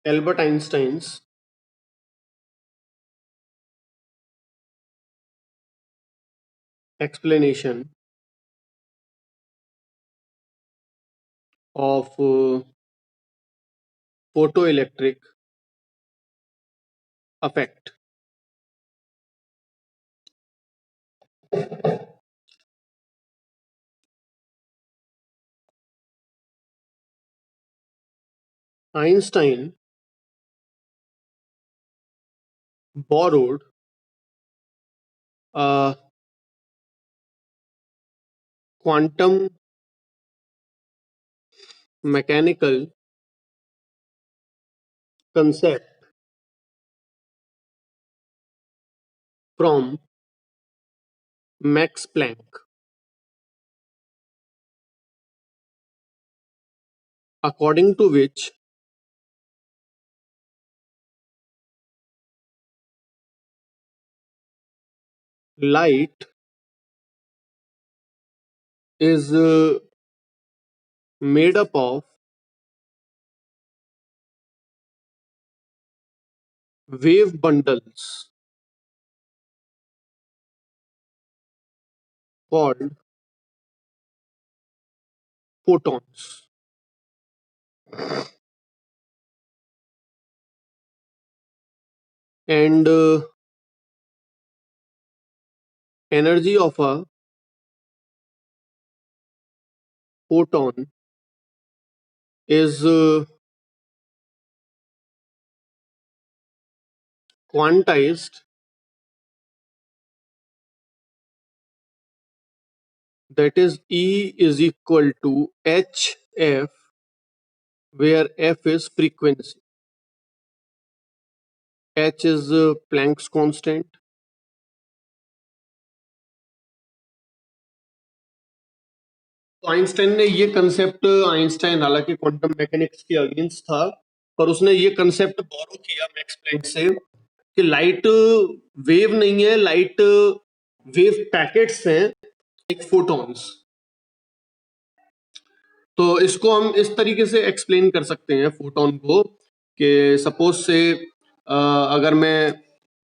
Albert Einstein's explanation of photoelectric effect. Einstein borrowed a quantum mechanical concept from Max Planck, according to which light is made up of wave bundles called photons, and energy of a photon is quantized, that is E is equal to hf, where f is frequency, h is Planck's constant. तो Einstein ने ये concept, Einstein हालांकि quantum mechanics के against था, पर उसने ये concept बोरो किया मैक्स प्लैंक से कि लाइट वेव नहीं है, लाइट वेव पैकेट्स हैं, एक फोटॉन्स। तो इसको हम इस तरीके से एक्सप्लेन कर सकते हैं फोटोन को कि सपोज से अगर मैं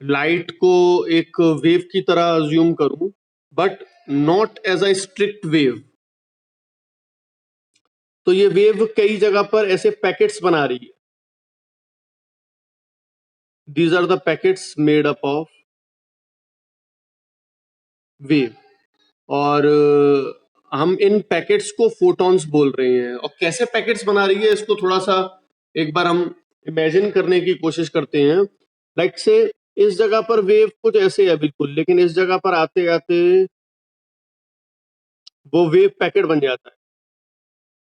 लाइट को एक वेव की तरह अज्यूम करूं, but not as a strict wave, तो ये वेव कई जगह पर ऐसे पैकेट्स बना रही है। These are the packets made up of wave, और हम इन पैकेट्स को फोटॉन्स बोल रहे हैं। और कैसे पैकेट्स बना रही है इसको थोड़ा सा एक बार हम इमेजिन करने की कोशिश करते हैं। लाइक से इस जगह पर वेव कुछ ऐसे है बिल्कुल, लेकिन इस जगह पर आते आते वो वेव पैकेट बन जाता है,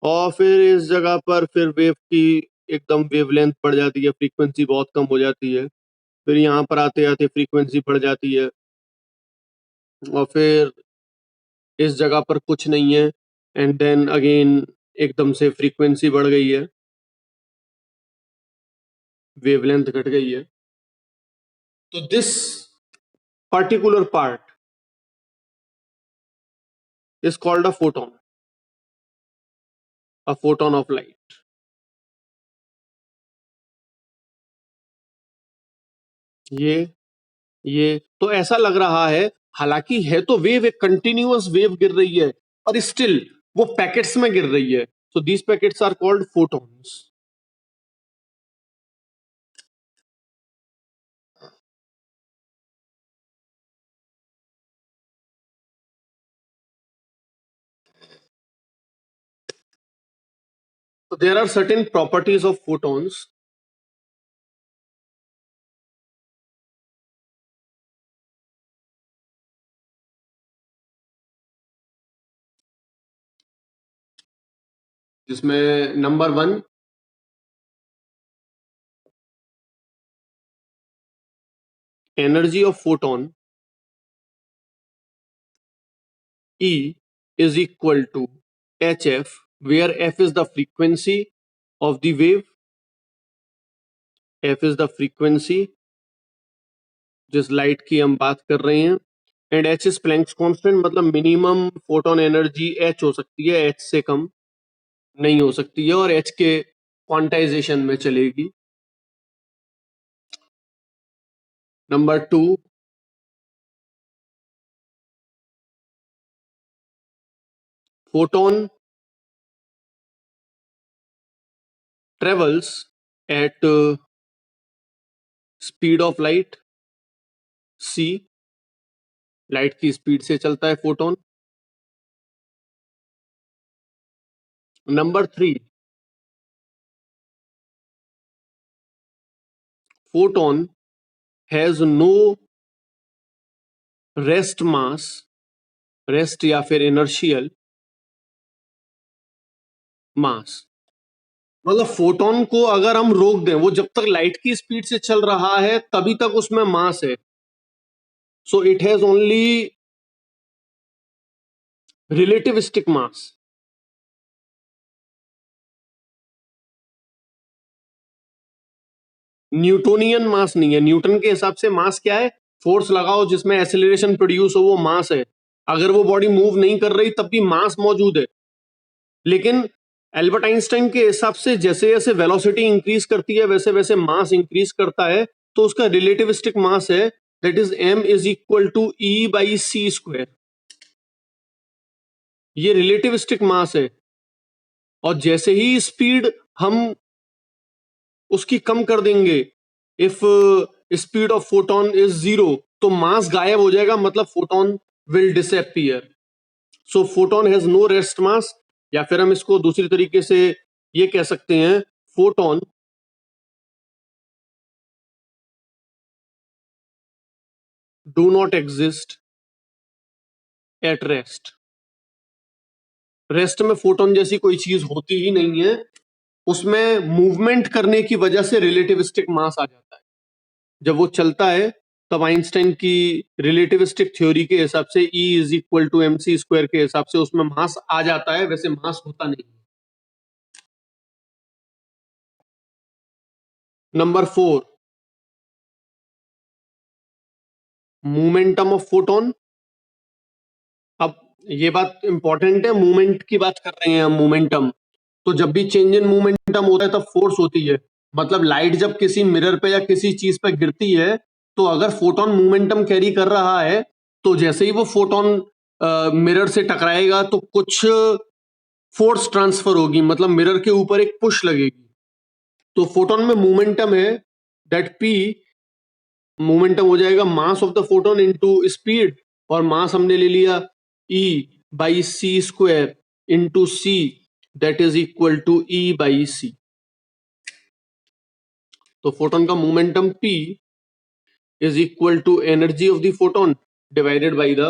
और फिर इस जगह पर फिर वेव की एकदम वेवलेंथ बढ़ जाती है, फ्रीक्वेंसी बहुत कम हो जाती है, फिर यहाँ पर आते आते फ्रीक्वेंसी बढ़ जाती है, और फिर इस जगह पर कुछ नहीं है, एंड देन अगेन एकदम से फ्रीक्वेंसी बढ़ गई है, वेवलेंथ घट गई है। तो this particular part is called a photon of light. ये तो ऐसा लग रहा है, हालांकि है तो वेव, एक कंटिन्यूअस वेव गिर रही है, और स्टिल वो पैकेट्स में गिर रही है। So these packets are called photons. So there are certain properties of photons जिसमें number 1 energy of photon E is equal to hf, where f is the frequency of the wave, f is the frequency जिस light की हम बात कर रहे हैं, and h is Planck's constant, मतलब minimum photon energy h हो सकती है, h से कम नहीं हो सकती है, और h के क्वांटाइजेशन में चलेगी। Number 2, photon travels at speed of light, c, light की स्पीड से चलता है photon. Number 3, photon has no rest mass, rest या फिर इनर्शियल मास. मतलब फोटोन को अगर हम रोक दें, वो जब तक लाइट की स्पीड से चल रहा है तभी तक उसमें मास है. So it has only relativistic mass. Newtonian mass नहीं है. न्यूटन के हिसाब से मास क्या है? फोर्स लगाओ जिसमें एक्सेलरेशन प्रोड्यूस हो, वो मास है. अगर वो बॉडी मूव नहीं कर रही तब भी मास मौजूद है. लेकिन एल्बर्ट आइंस्टाइन के हिसाब से जैसे जैसे वेलोसिटी इंक्रीज करती है वैसे वैसे मास इंक्रीज करता है, तो उसका रिलेटिविस्टिक मास है, that is m is equal to E by C square. ये रिलेटिविस्टिक मास है. और जैसे ही स्पीड हम उसकी कम कर देंगे, if speed of photon is 0, तो मास गायब हो जाएगा, मतलब photon will disappear. So photon has no rest mass, या फिर हम इसको दूसरी तरीके से ये कह सकते हैं, photon do not exist at rest. Rest में फोटोन जैसी कोई चीज होती ही नहीं है. उसमें मूवमेंट करने की वजह से रिलेटिविस्टिक मास आ जाता है. जब वो चलता है तब आइंस्टाइन की रिलेटिविस्टिक थ्योरी के हिसाब से E is equal to mc square के हिसाब से उसमें मास आ जाता है, वैसे मास होता नहीं. Number 4, momentum of photon. अब ये बात इंपॉर्टेंट है, मूवमेंट की बात कर रहे हैं हम, मोमेंटम. तो जब भी चेंज इन मोमेंटम होता है तब फोर्स होती है. मतलब लाइट जब किसी मिरर पे या किसी चीज पे गिरती है, तो अगर फोटोन मोमेंटम कैरी कर रहा है, तो जैसे ही वो फोटोन मिरर से टकराएगा तो कुछ फोर्स ट्रांसफर होगी, मतलब मिरर के ऊपर एक पुश लगेगी. तो फोटोन में मोमेंटम है, दैट p मोमेंटम हो जाएगा mass of the photon into speed, और मास हमने ले लिया E by C square into C, that is equal to E by C. तो फोटोन का momentum p is equal to energy of the photon divided by the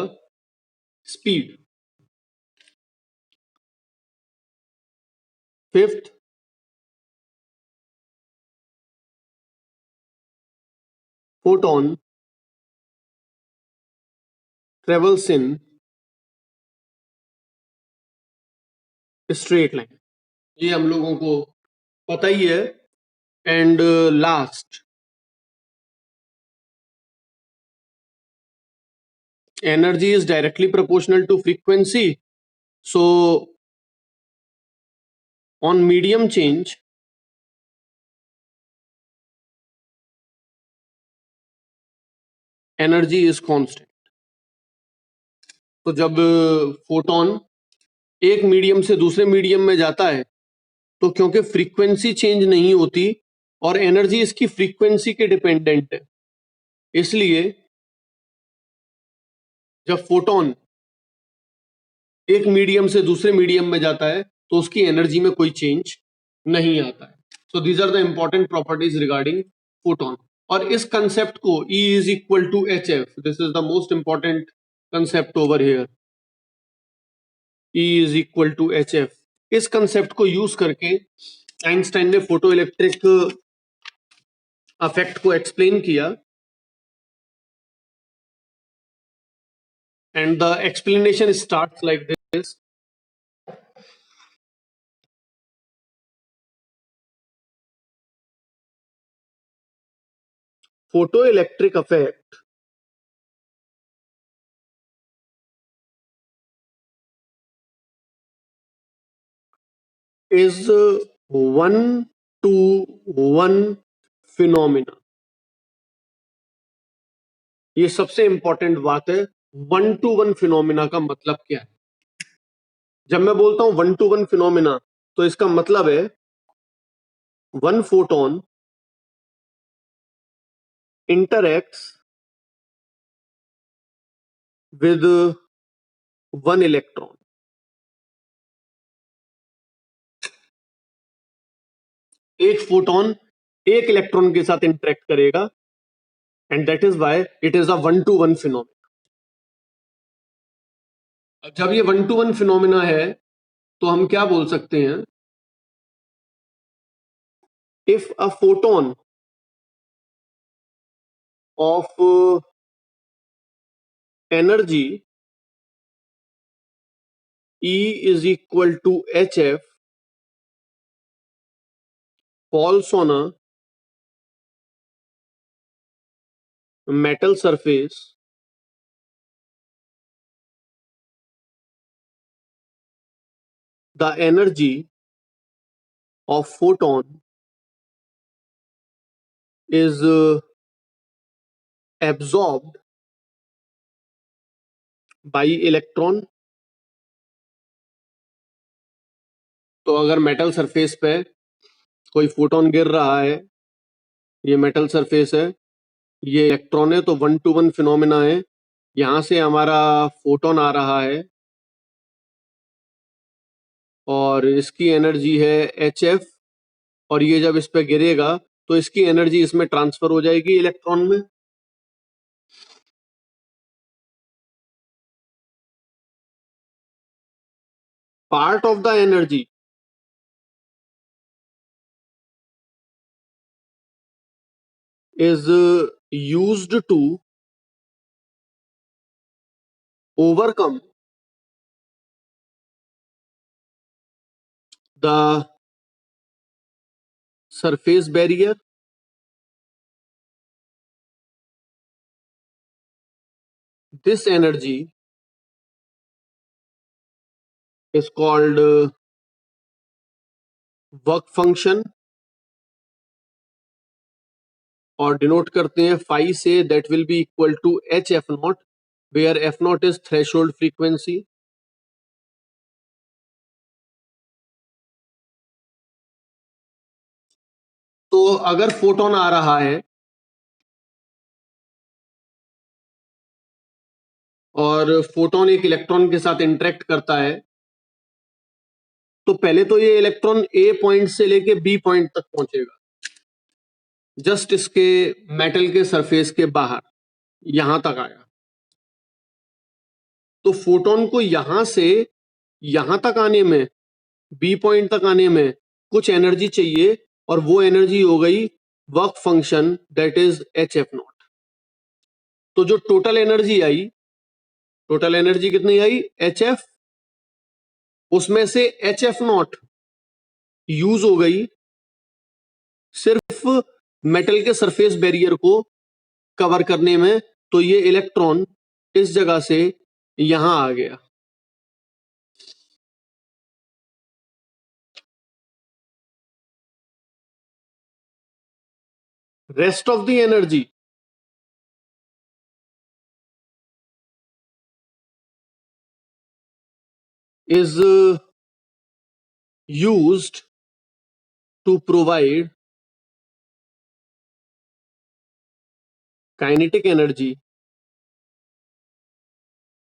speed. Fifth, photon travels in straight line. ये हम लोगों को पता ही है. And last, energy is directly proportional to frequency. So on medium change, energy is constant. तो जब photon एक मीडियम से दूसरे मीडियम में जाता है, तो क्योंकि फ्रीक्वेंसी चेंज नहीं होती और एनर्जी इसकी फ्रीक्वेंसी के डिपेंडेंट है, इसलिए जब फोटोन एक मीडियम से दूसरे मीडियम में जाता है तो उसकी एनर्जी में कोई चेंज नहीं आता है. So these are the important properties regarding photon. और इस कंसेप्ट को E is equal to H F, this is the most important concept over here. E is equal to H F, इस concept को use करके Einstein ने photoelectric effect को explain किया. And the explanation starts like this. Photoelectric effect is one to one phenomena. ये सबसे important बात है। 1-to-1 फिनोमिना का मतलब क्या है? जब मैं बोलता हूं 1-to-1 फिनोमिना, तो इसका मतलब है 1 photon interacts with 1 electron. एक फोटोन एक इलेक्ट्रॉन के साथ इंटरेक्ट करेगा, and that is why it is a 1-to-1 phenomena. जब ये 1-to-1 फिनोमिना है तो हम क्या बोल सकते हैं? If a photon of energy E is equal to hf falls on a metal surface, the energy of photon is absorbed by electron। तो अगर मेटल सरफेस पे कोई फोटोन गिर रहा है, ये मेटल सरफेस है, ये इलेक्ट्रॉन है, तो 1-to-1 फिनोमिना है। यहां से हमारा फोटोन आ रहा है और इसकी एनर्जी है hf, और ये जब इस पे गिरेगा तो इसकी एनर्जी इसमें ट्रांसफर हो जाएगी इलेक्ट्रॉन में। Part of the energy is used to overcome the surface barrier। This energy is called work function, और डिनोट करते हैं phi से, that will be equal to h f naught, where f naught is threshold frequency। तो अगर photon आ रहा है और photon एक इलेक्ट्रॉन के साथ इंटरेक्ट करता है, तो पहले तो ये इलेक्ट्रॉन ए पॉइंट से लेके बी पॉइंट तक पहुंचेगा, जस्ट इसके मेटल के सरफेस के बाहर, यहां तक आया। तो फोटोन को यहां से यहां तक आने में, बी पॉइंट तक आने में कुछ एनर्जी चाहिए, और वो एनर्जी हो गई work function, that is H F not. तो जो टोटल एनर्जी आई, टोटल एनर्जी कितनी आई? H F. उसमें से एच एफ नॉट यूज हो गई सिर्फ मेटल के सरफेस बैरियर को कवर करने में, तो ये इलेक्ट्रॉन इस जगह से यहां आ गया। Rest of the energy is used to provide kinetic energy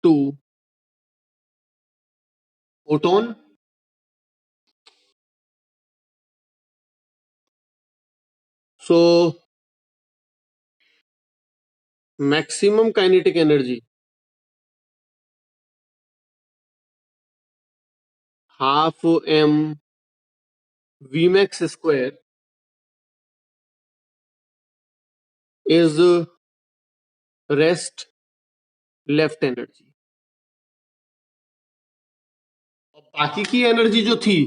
to photon। So maximum kinetic energy half m Vmax square is rest left energy। बाकी की एनर्जी जो थी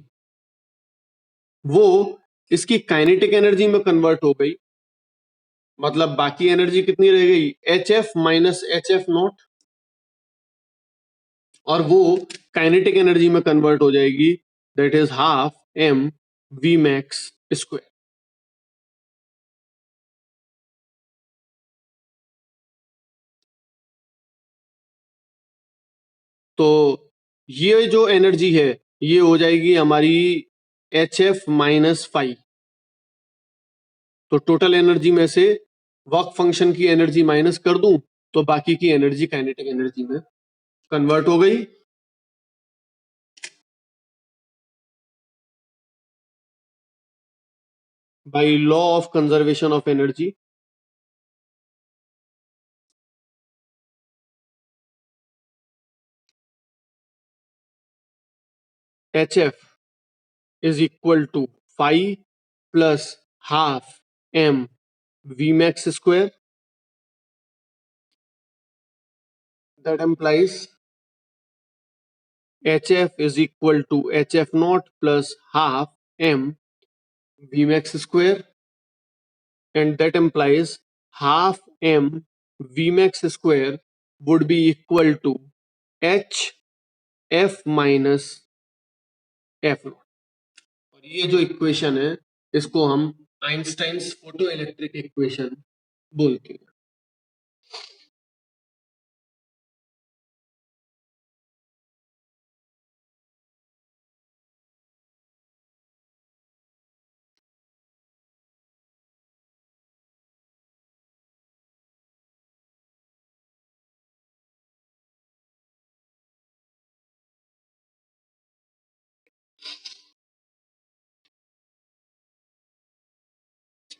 वो इसकी काइनेटिक एनर्जी में कन्वर्ट हो गई। मतलब बाकी एनर्जी कितनी रह गई? H F minus H F naught, और वो काइनेटिक एनर्जी में कन्वर्ट हो जाएगी, that is half M V max square. तो ये जो एनर्जी है ये हो जाएगी हमारी HF माइनस फाइव। तो टोटल एनर्जी में से वर्क फंक्शन की एनर्जी माइनस कर दूं तो बाकी की एनर्जी काइनेटिक एनर्जी में कन्वर्ट हो गई। By law of conservation of energy, HF is equal to 5 plus half m Vmax square. That implies HF is equal to HF naught plus half m Vmax square, and that implies half m Vmax square would be equal to H F minus F naught। और ये जो equation है इसको हम Einstein's photo electric equation बोलते हैं।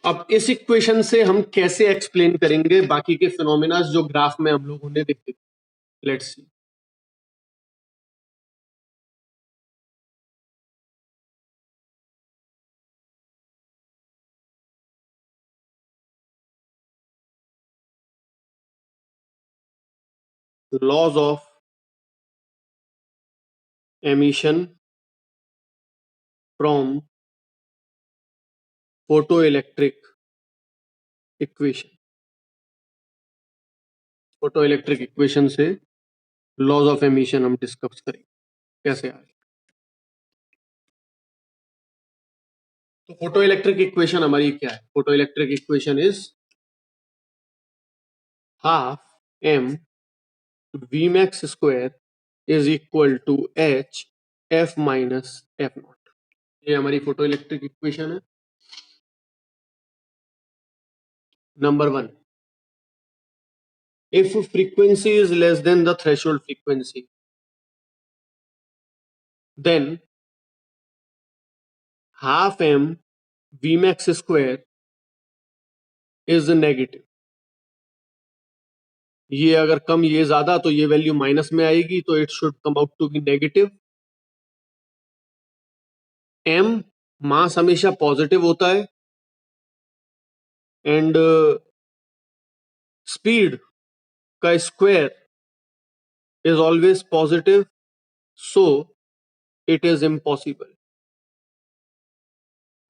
अब इस इक्वेशन से हम कैसे एक्सप्लेन करेंगे बाकी के फिनोमेना जो ग्राफ में हम लोगों ने देखे। Let's see. Laws of emission from photoelectric equation. Photoelectric equation से लॉज ऑफ एमिशन हम डिस्कस करेंगे कैसे आए। तो फोटो इलेक्ट्रिक इक्वेशन हमारी क्या है? Photoelectric equation is half M V max square is equal to H F minus F naught. ये हमारी फोटो इलेक्ट्रिक इक्वेशन है। Number one, if frequency is less than the threshold frequency, then half m Vmax square is negative। ये अगर कम ये ज्यादा तो ये value minus में आएगी, तो it should come out to be negative. m mass हमेशा पॉजिटिव होता है एंड स्पीड का square is always positive, so it is impossible.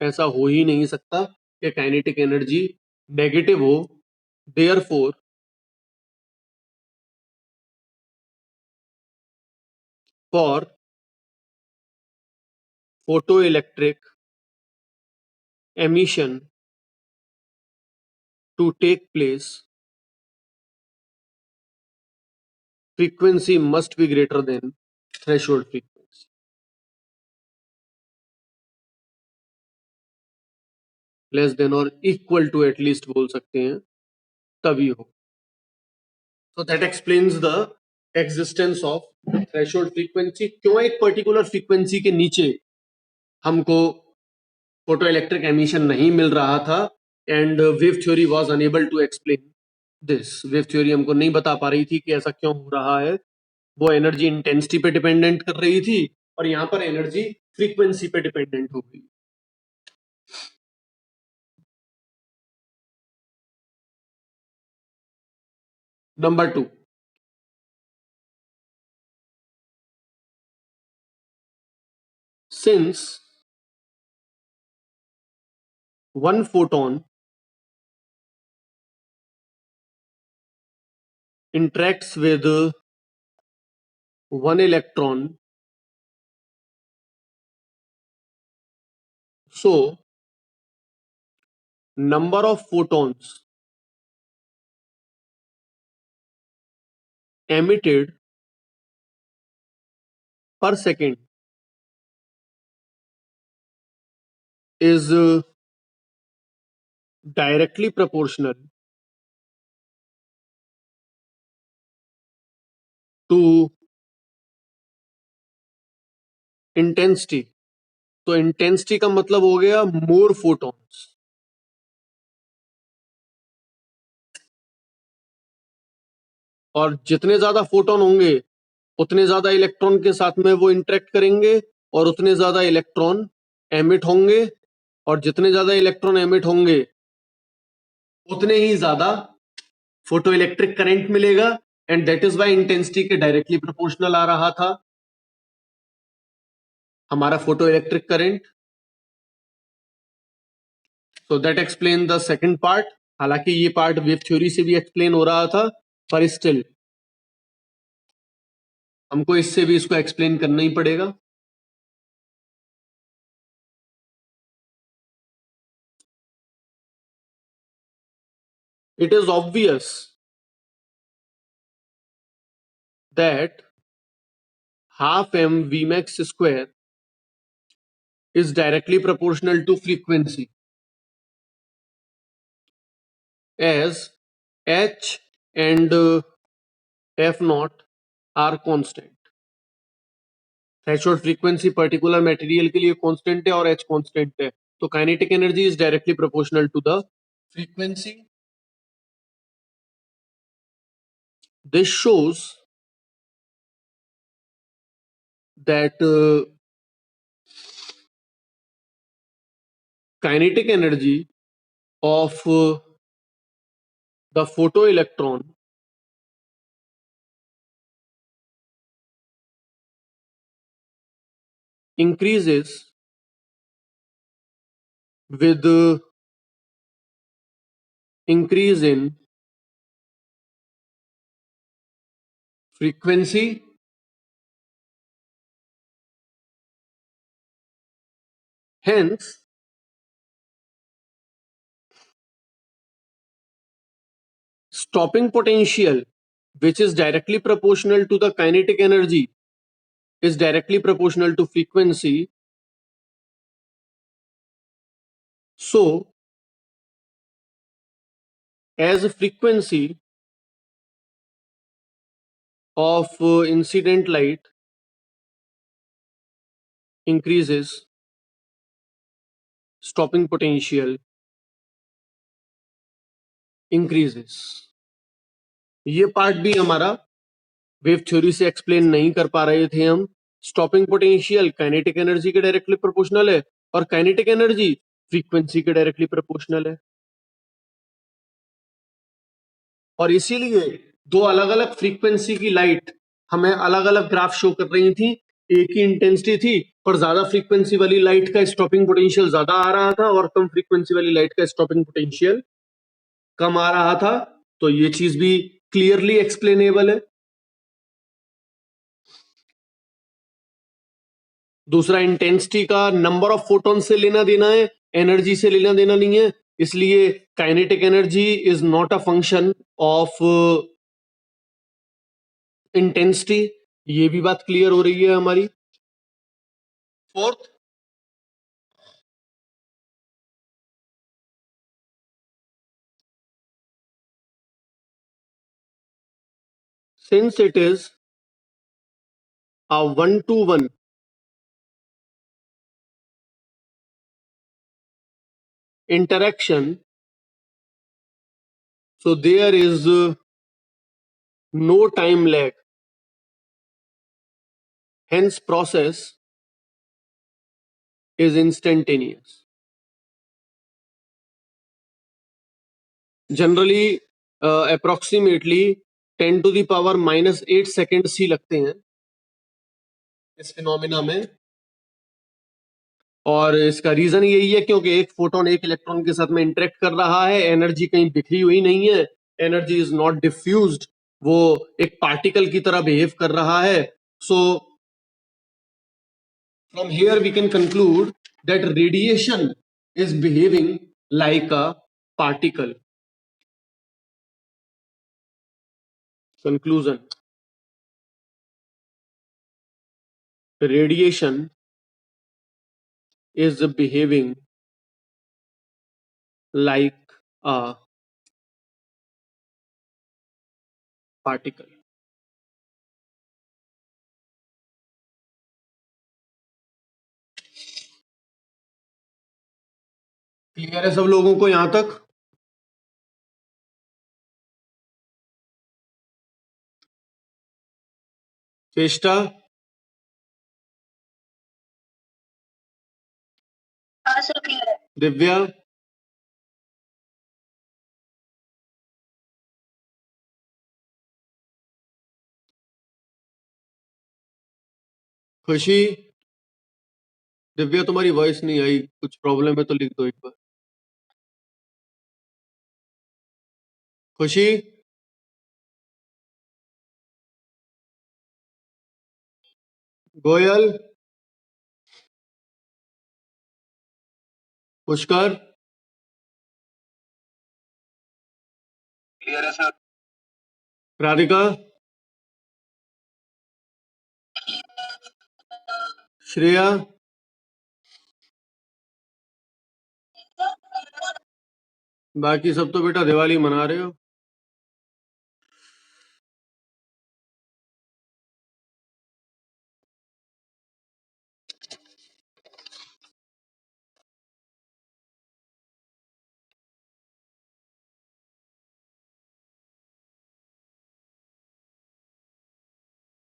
ऐसा हो ही नहीं सकता कि काइनेटिक एनर्जी नेगेटिव हो। Therefore for photoelectric emission to take place, frequency must be greater than threshold frequency, less than or equal to at least बोल सकते हैं, तभी हो। So that explains the existence of threshold frequency। क्यों एक particular frequency के नीचे हमको फोटो इलेक्ट्रिक एमिशन नहीं मिल रहा था, and wave theory was unable to explain this. Wave theory हमको नहीं बता पा रही थी कि ऐसा क्यों हो रहा है। वो एनर्जी इंटेंसिटी पे डिपेंडेंट कर रही थी और यहाँ पर एनर्जी फ्रीक्वेंसी पे डिपेंडेंट हो गई। Number two, since one photon interacts with one electron, so number of photons emitted per second is directly proportional to intensity. तो इंटेंसिटी का मतलब हो गया मोर फोटॉन्स, और जितने ज्यादा फोटोन होंगे उतने ज्यादा इलेक्ट्रॉन के साथ में वो इंटरेक्ट करेंगे और उतने ज्यादा इलेक्ट्रॉन एमिट होंगे, और जितने ज्यादा इलेक्ट्रॉन एमिट होंगे उतने ही ज्यादा फोटो इलेक्ट्रिक करंट मिलेगा, and that is why intensity के डायरेक्टली प्रोपोर्शनल आ रहा था हमारा photoelectric current. So that explain the second part. हालांकि ये पार्ट वेव थ्योरी से भी एक्सप्लेन हो रहा था, पर स्टिल हमको इससे भी इसको एक्सप्लेन करना ही पड़ेगा. It is obvious that half m Vmax square is directly proportional to frequency, as h and f naught are constant. Threshold frequency particular material के लिए कांस्टेंट है और h कांस्टेंट है, तो kinetic energy is directly proportional to the frequency. This shows that kinetic energy of the photoelectron increases with increase in frequency, hence stopping potential, which is directly proportional to the kinetic energy, is directly proportional to frequency. So as frequency of incident light increases, stopping potential increases. ये part भी हमारा wave theory से explain नहीं कर पा रहे थे हम. स्टॉपिंग पोटेंशियल काइनेटिक एनर्जी के डायरेक्टली प्रोपोर्शनल है और काइनेटिक एनर्जी फ्रीक्वेंसी के डायरेक्टली प्रोपोर्शनल है, और इसीलिए दो अलग अलग फ्रीक्वेंसी की लाइट हमें अलग अलग ग्राफ शो कर रही थी. एक ही इंटेंसिटी थी पर ज्यादा फ्रीक्वेंसी वाली लाइट का स्टॉपिंग पोटेंशियल ज्यादा आ रहा था और कम फ्रीक्वेंसी वाली लाइट का स्टॉपिंग पोटेंशियल कम आ रहा था. तो ये चीज भी क्लियरली एक्सप्लेनेबल है. दूसरा, इंटेंसिटी का नंबर ऑफ फोटोन से लेना देना है, एनर्जी से लेना देना नहीं है, इसलिए kinetic energy is not a function of intensity. ये भी बात क्लियर हो रही है हमारी. Fourth, since it is a one-to-one interaction, so there is no time lag, hence process is instantaneous. Generally approximately 10 to the power -8 seconds ही लगते हैं इस फिनोमिना में, और इसका रीजन यही है क्योंकि एक फोटोन एक इलेक्ट्रॉन के साथ में इंटरेक्ट कर रहा है, एनर्जी कहीं बिखरी हुई नहीं है, एनर्जी इज नॉट डिफ्यूज्ड, वो एक पार्टिकल की तरह बिहेव कर रहा है. So from here we can conclude that radiation is behaving like a particle. Conclusion, radiation is behaving like a particle. Clear है सब लोगों को यहां तक? चेष्टा? दिव्या? खुशी? दिव्या तुम्हारी वॉइस नहीं आई, कुछ प्रॉब्लम है तो लिख दो एक बार। खुशी? गोयल? पुष्कर? क्लियर है सर। राधिका? श्रेया? बाकी सब तो बेटा दिवाली मना रहे हो।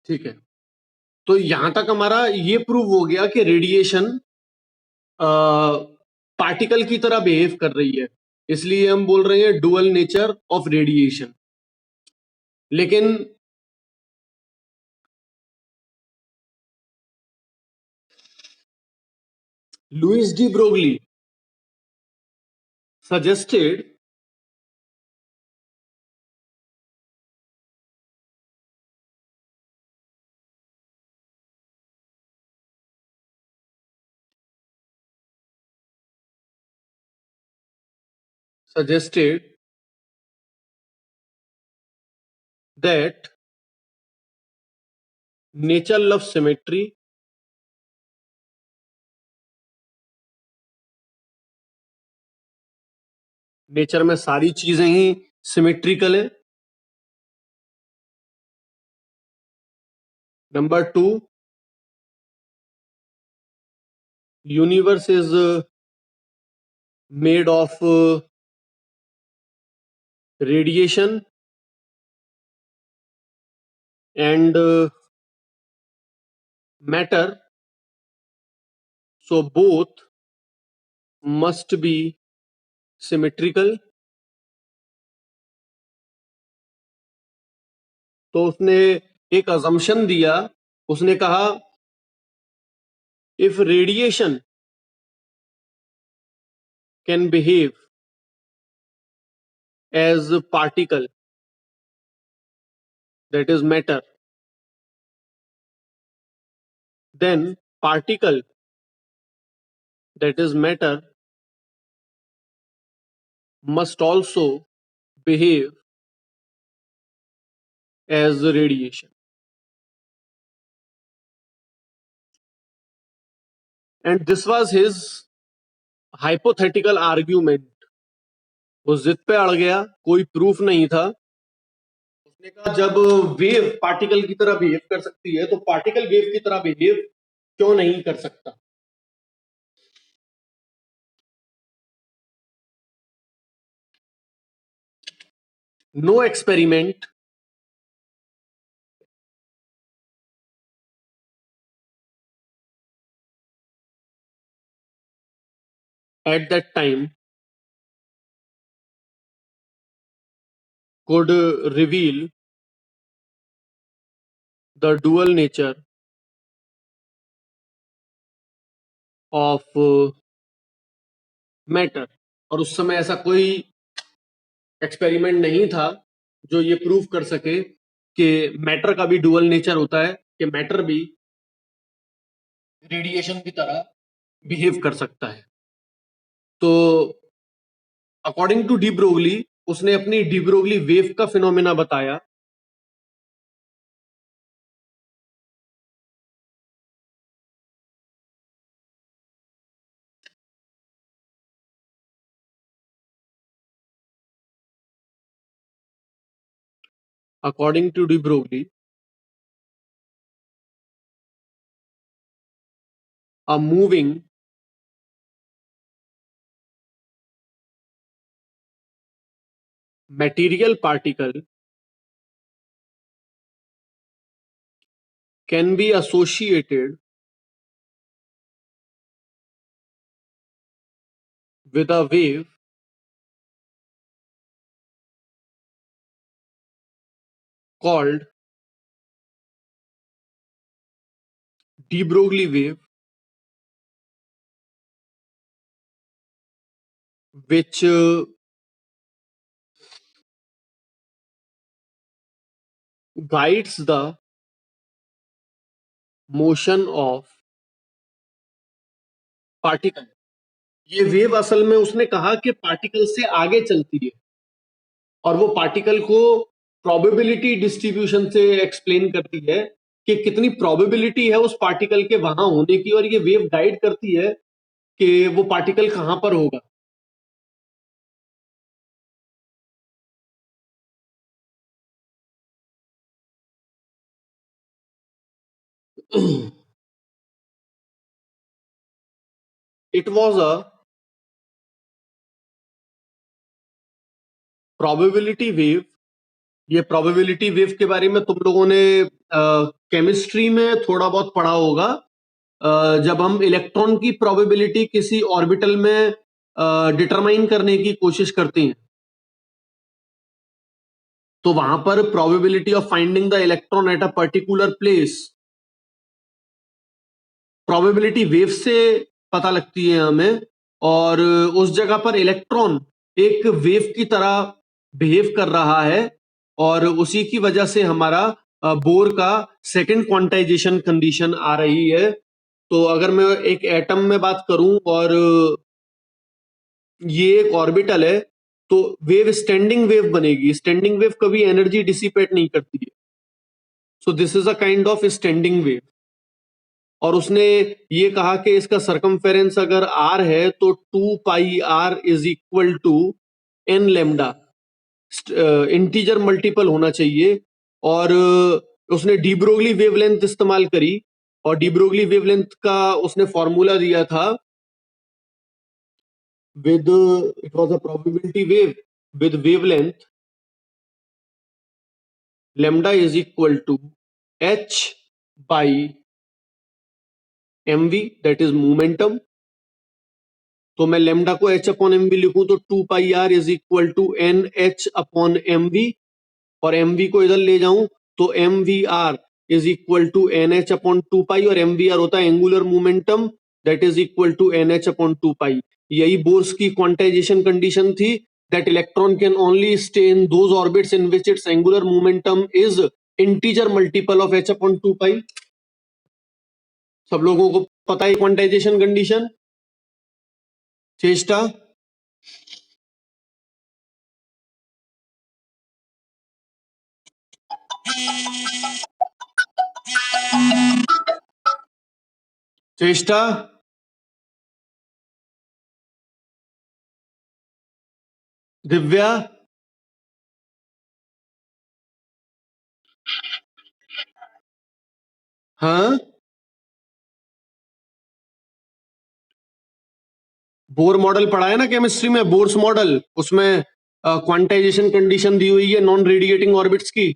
ठीक है, तो यहां तक हमारा ये प्रूव हो गया कि रेडिएशन पार्टिकल की तरह बिहेव कर रही है, इसलिए हम बोल रहे हैं डुअल नेचर ऑफ रेडिएशन। लेकिन Louis de Broglie suggested that nature loves symmetry, nature में सारी चीजें ही सिमेट्रिकल है। Number 2, universe is made of radiation and matter, so both must be symmetrical। तो उसने एक assumption दिया, उसने कहा if radiation can behave as a particle, that is matter, then particle, that is matter, must also behave as radiation। And this was his hypothetical argument। वो जिद पे अड़ गया, कोई प्रूफ नहीं था। उसने कहा जब वेव पार्टिकल की तरह बिहेव कर सकती है तो पार्टिकल वेव की तरह बिहेव क्यों नहीं कर सकता। Know experiment at that time could reveal the dual nature of matter। और उस समय ऐसा कोई एक्सपेरिमेंट नहीं था जो ये प्रूव कर सके कि मैटर का भी डुअल नेचर होता है, कि मैटर भी रेडिएशन की तरह बिहेव कर सकता है। तो अकॉर्डिंग टू डी ब्रोगली, उसने अपनी डी ब्रोगली वेव का फिनोमेना बताया। according to de Broglie, a moving material particle can be associated with a wave called de Broglie wave, which guides the motion of particle. ये wave असल में उसने कहा कि पार्टिकल से आगे चलती है और वो पार्टिकल को प्रोबेबिलिटी डिस्ट्रीब्यूशन से एक्सप्लेन करती है कि कितनी प्रोबेबिलिटी है उस पार्टिकल के वहां होने की, और ये वेव गाइड करती है कि वो पार्टिकल कहां पर होगा. It was a probability wave. ये प्रोबेबिलिटी वेव के बारे में तुम लोगों ने केमिस्ट्री में थोड़ा बहुत पढ़ा होगा. जब हम इलेक्ट्रॉन की प्रोबेबिलिटी किसी ऑर्बिटल में डिटरमाइन करने की कोशिश करते हैं तो वहां पर probability of finding the electron at a particular place probability wave से पता लगती है हमें, और उस जगह पर इलेक्ट्रॉन एक वेव की तरह बिहेव कर रहा है, और उसी की वजह से हमारा बोर का सेकंड क्वांटाइजेशन कंडीशन आ रही है. तो अगर मैं एक एटम में बात करूं और ये एक ऑर्बिटल है तो वेव स्टैंडिंग वेव बनेगी. स्टैंडिंग वेव कभी एनर्जी डिसिपेट नहीं करती है. So this is a kind of standing wave. और उसने ये कहा कि इसका सरकमफेरेंस अगर r है तो 2 pi r is equal to n lambda. Integer multiple होना चाहिए. और उसने डी ब्रोगली वेवलेंथ इस्तेमाल करी, और डी ब्रोगली वेवलेंथ का उसने फॉर्मूला दिया था with it was a probability wave with wavelength lambda is equal to h by mv, that is momentum. तो मैं लेमडा को h अपॉन एम वी लिखूं तो 2 pi R is equal to N H upon M V, और M V को इधर ले जाऊं तो M V R is equal to N H upon 2 pi, और एम वी आर होता है angular momentum, that is equal to N H upon 2 pi. यही बोर्स की क्वांटाइजेशन कंडीशन थी, that electron can only stay in those orbits in which its angular momentum is integer multiple of h upon 2 pi. सब लोगों को पता है quantization condition. चेष्टा चेष्टा दिव्या हाँ बोर मॉडल पढ़ा है ना केमिस्ट्री में. बोर्स मॉडल, उसमें क्वांटाइजेशन कंडीशन दी हुई है नॉन रेडिएटिंग ऑर्बिट्स की.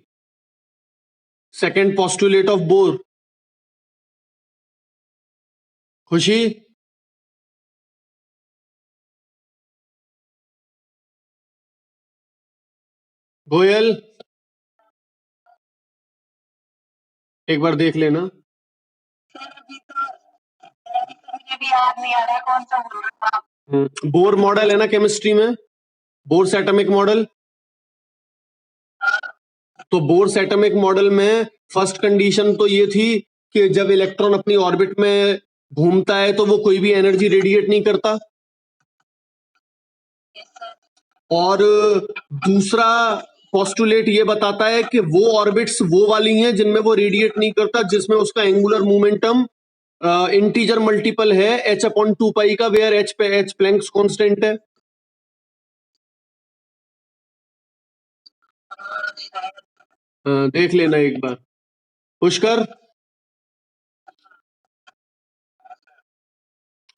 Second postulate of bore. खुशी गोयल एक बार देख लेना. बोर मॉडल है ना केमिस्ट्री में, बोर्स एटॉमिक मॉडल. तो बोर्स एटॉमिक मॉडल में फर्स्ट कंडीशन तो ये थी कि जब इलेक्ट्रॉन अपनी ऑर्बिट में घूमता है तो वो कोई भी एनर्जी रेडिएट नहीं करता. और दूसरा पोस्टुलेट ये बताता है कि वो ऑर्बिट्स वो वाली हैं जिनमें वो रेडिएट नहीं करता, जिसमें उसका एंगुलर मोमेंटम इंटीजर मल्टीपल है h अपॉन 2 पाई का, वेयर h पे h प्लैंक्स कांस्टेंट है. देख लेना एक बार। पुष्कर,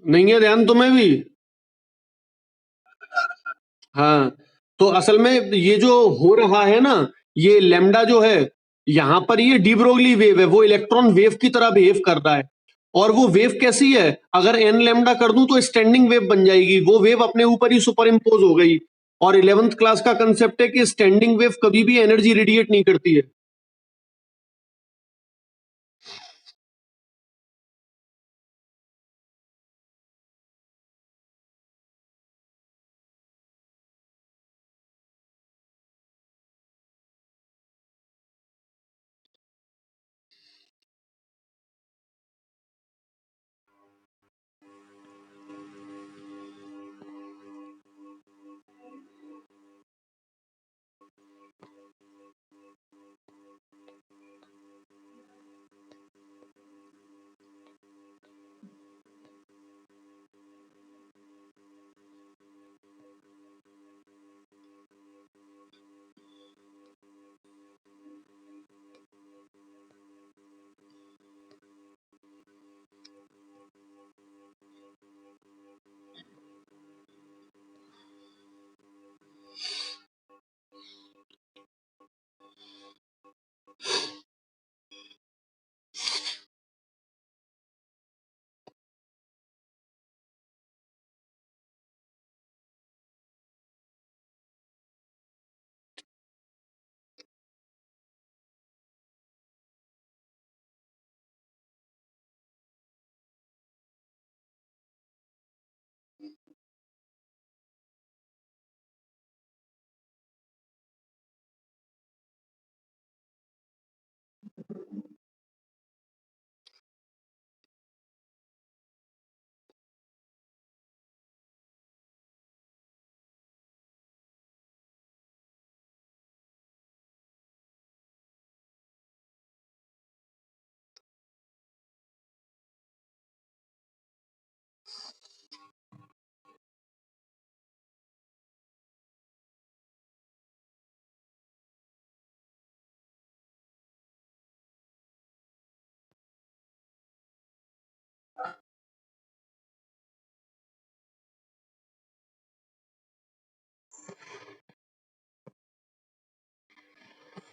नहीं है ध्यान तुम्हें भी? हाँ, तो असल में ये जो हो रहा है ना, ये लैम्डा जो है, यहाँ पर ये डी ब्रोगली वेव है, वो इलेक्ट्रॉन वेव की तरह बिहेव कर रहा है। और वो वेव कैसी है, अगर एन लैम्डा कर दूं तो स्टैंडिंग वेव बन जाएगी, वो वेव अपने ऊपर ही सुपर इम्पोज हो गई। और 11th क्लास का कंसेप्ट है कि स्टैंडिंग वेव कभी भी एनर्जी रेडिएट नहीं करती है।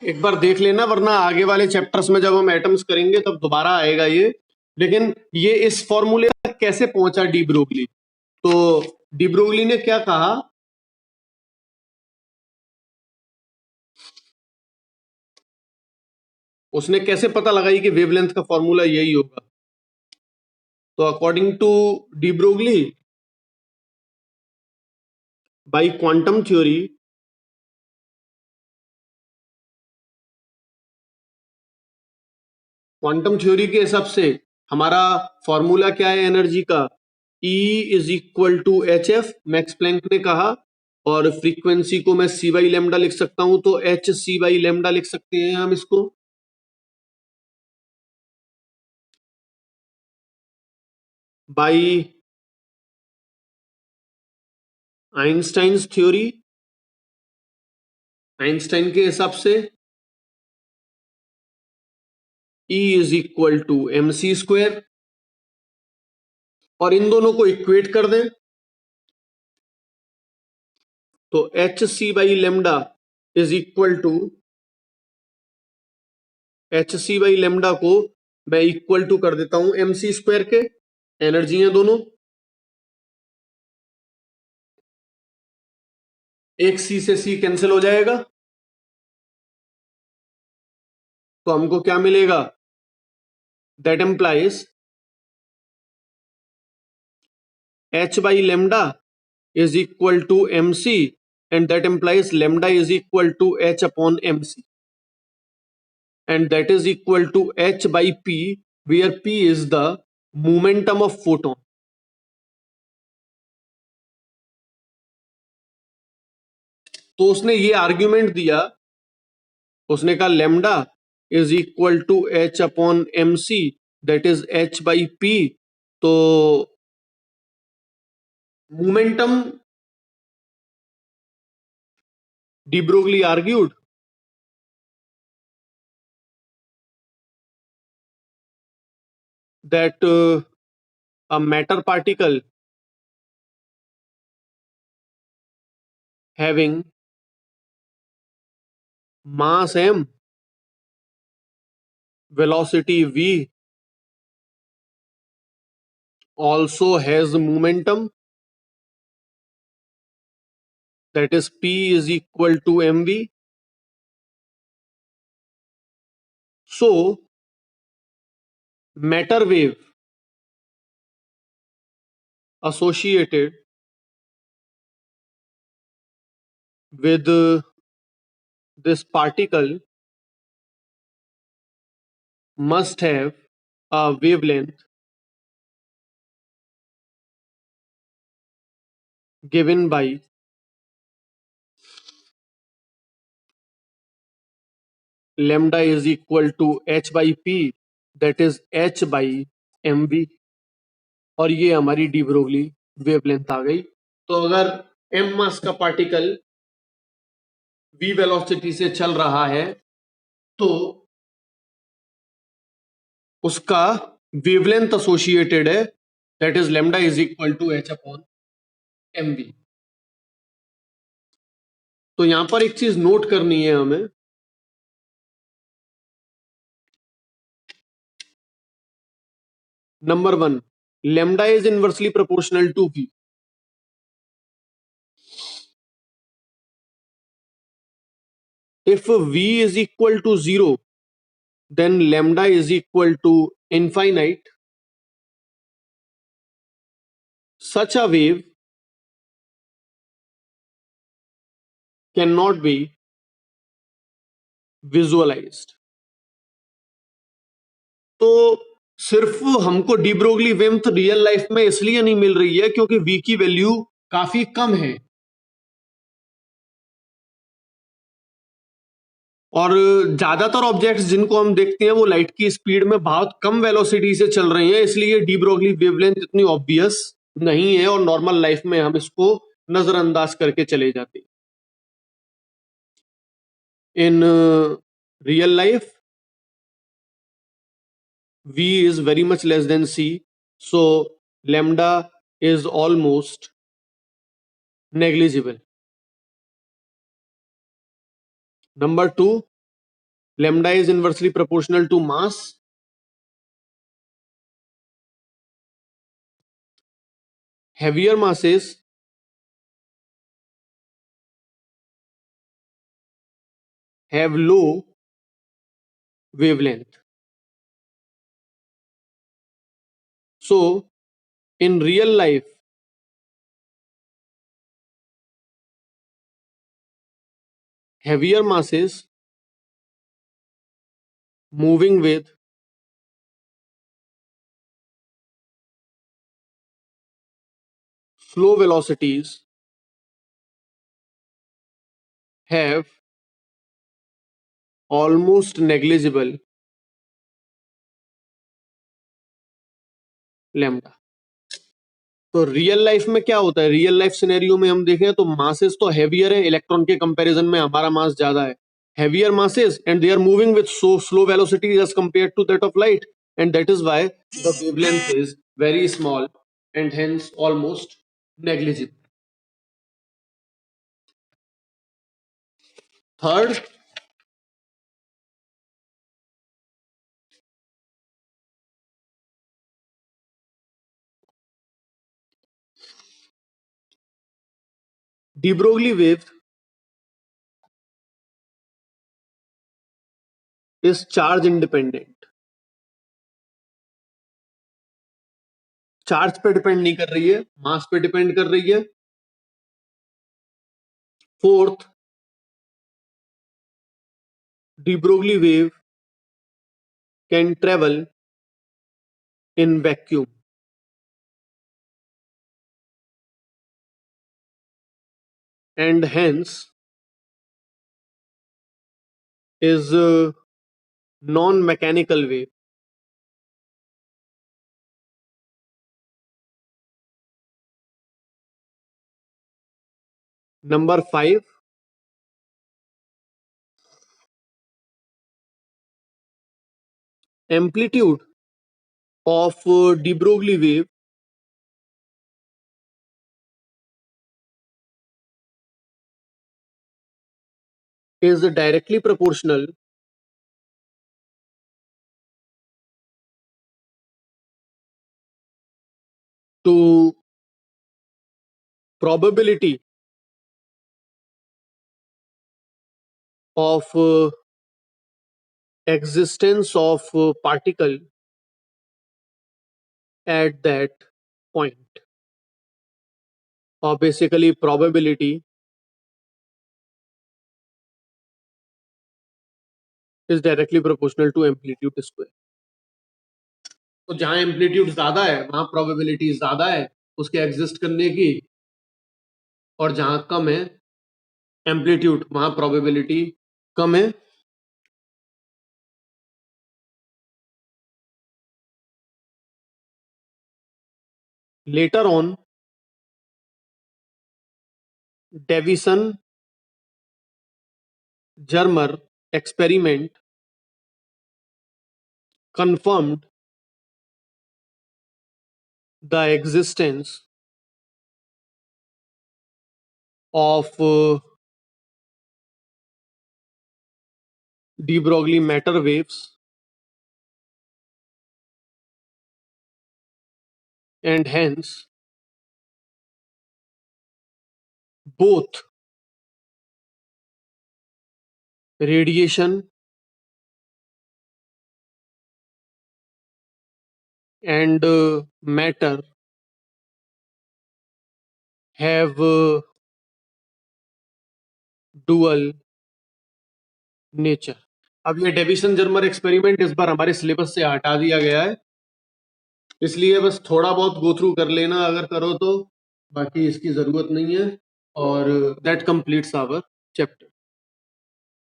एक बार देख लेना, वरना आगे वाले चैप्टर्स में जब हम एटम्स करेंगे तब दोबारा आएगा ये। लेकिन ये इस फॉर्मूले तक कैसे पहुंचा डी ब्रोगली? तो डी ब्रोगली ने क्या कहा, उसने कैसे पता लगाई कि वेवलेंथ का फॉर्मूला यही होगा? तो according to de Broglie, by quantum theory, quantum theory के हिसाब से हमारा फॉर्मूला क्या है एनर्जी का? E is equal to H F, Max Planck ने कहा। और फ्रीक्वेंसी को मैं सी बाई लेमडा लिख सकता हूं, तो एच सी बाई लेमडा लिख सकते हैं हम इसको। बाई आइंस्टाइन्स थ्योरी, आइंस्टाइन के हिसाब से E is equal to M C square. और इन दोनों को इक्वेट कर दें, तो H C by lambda is equal to, H C by lambda को मैं इक्वल टू कर देता हूं एम सी स्क्वायर के। एनर्जी है दोनों, एक सी से सी कैंसिल हो जाएगा, तो हमको क्या मिलेगा? That employees H by lambda is equal to mc, and that implies lambda is equal to h upon mc, and that is equal to h by p, where p is the momentum of photon. तो उसने ये argument दिया, उसने कहा lambda is equal to h upon mc, that is h by p। तो momentum, de Broglie argued that a matter particle having mass m, velocity v, also has momentum, that is p is equal to mv. So matter wave associated with this particle must have a wavelength given by lambda is equal to h by p, that is h by mv. और ये हमारी de Broglie wavelength आ गई. तो अगर m मास का particle v velocity से चल रहा है तो उसका वेवलेंथ एसोसिएटेड है, that is lambda is equal to h upon mv. तो यहां पर एक चीज नोट करनी है हमें. Number 1, lambda is inversely proportional to v. If v is equal to 0, then lambda is equal to infinite. Such a wave cannot be visualized. तो सिर्फ हमको डी ब्रोगली वेव्थ रियल लाइफ में इसलिए नहीं मिल रही है क्योंकि v की वैल्यू काफी कम है, और ज्यादातर ऑब्जेक्ट्स जिनको हम देखते हैं वो लाइट की स्पीड में बहुत कम वेलोसिटी से चल रहे हैं, इसलिए डी ब्रोगली वेवलेंथ इतनी ऑब्वियस नहीं है और नॉर्मल लाइफ में हम इसको नजरअंदाज करके चले जाते हैं. In real life v is very much less than c, so lambda is almost negligible. Number 2, lambda is inversely proportional to mass. Heavier masses have low wavelength. So in real life, heavier masses moving with slow velocities have almost negligible lambda. तो real life में क्या होता है, real life scenario में हम देखें तो masses तो हैवियर है, इलेक्ट्रॉन के कंपैरिजन में हमारा मास ज्यादा है. Heavier masses and they are moving with so slow velocity as compared to that of light, and that is why the wavelength is very small and hence almost negligible. Third, de Broglie wave is charge independent. Charge पे depend नहीं कर रही है, मास पे depend कर रही है. Fourth, de Broglie wave can travel in vacuum. And hence is a non-mechanical wave. Number 5, amplitude of de Broglie wave is directly proportional to probability of existence of particle at that point, or basically probability is directly proportional to amplitude square. तो जहां amplitude ज्यादा है वहां probability ज्यादा है उसके exist करने की, और जहां कम है एम्पलीट्यूड वहां प्रोबेबिलिटी कम है. Later on, Davison-Germer experiment confirmed the existence of de Broglie matter waves, and hence both radiation and matter have dual nature. अब ये डेविसन जर्मर एक्सपेरिमेंट इस बार हमारे सिलेबस से हटा दिया गया है, इसलिए बस थोड़ा बहुत गो थ्रू कर लेना अगर करो तो, बाकी इसकी जरूरत नहीं है. और दैट कंप्लीट्स आवर चैप्टर.